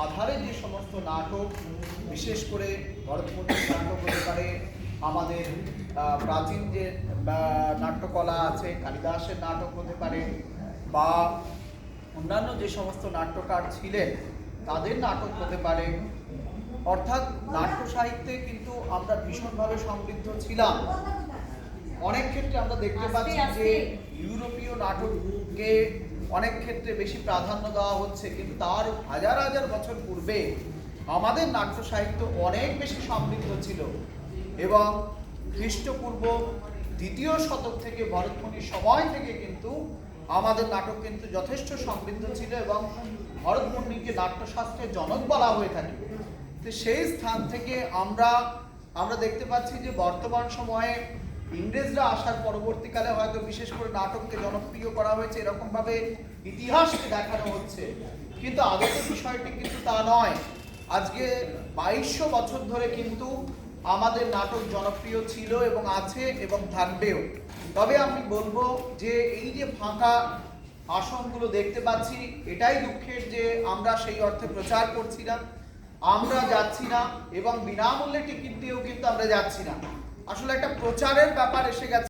আধারে যে সমস্ত নাটক, বিশেষ করে ভরতমুনির নাটক হতে পারে, আমাদের প্রাচীন যে নাট্যকলা আছে, কালিদাসের নাটক হতে পারে, বা অন্যান্য যে সমস্ত নাট্যকার ছিলেন তাদের নাটক হতে পারে। অর্থাৎ নাট্য সাহিত্যে কিন্তু আমরা ভীষণভাবে সমৃদ্ধ ছিলাম। অনেক ক্ষেত্রে আমরা দেখতে পাচ্ছি যে ইউরোপীয় নাটককে অনেক ক্ষেত্রে বেশি প্রাধান্য দেওয়া হচ্ছে, কিন্তু তার হাজার হাজার বছর পূর্বে আমাদের নাট্য সাহিত্য অনেক বেশি সমৃদ্ধ ছিল। এবং খ্রিস্টপূর্ব 2য় শতক থেকে ভরতমুনির সময় থেকে কিন্তু আমাদের নাটক কিন্তু যথেষ্ট সমৃদ্ধ ছিল, এবং ভরতমুনিকে নাট্যশাস্ত্রের জনক বলা হয়ে থাকে। তো সেই স্থান থেকে আমরা দেখতে পাচ্ছি যে বর্তমান সময়ে ইংরেজরা আসার পরবর্তীকালে হয়তো বিশেষ করে নাটককে জনপ্রিয় করা হয়েছে, এরকমভাবে ইতিহাসকে দেখানো হচ্ছে, কিন্তু আগের বিষয়টি কিন্তু তা নয়। আজকে 2200 বছর ধরে কিন্তু আমাদের নাটক জনপ্রিয় ছিল এবং আছে এবং থাকবেও। তবে আমি বলবো যে এই যে ফাঁকা আসনগুলো দেখতে পাচ্ছি, এটাই দুঃখের যে আমরা সেই অর্থে প্রচার করছি না, আমরা যাচ্ছি না, এবং বিনামূল্যে টিকিট দিয়েও কিন্তু আমরা যাচ্ছি না। আসলে একটা প্রচারের ব্যাপার এসে গেছে।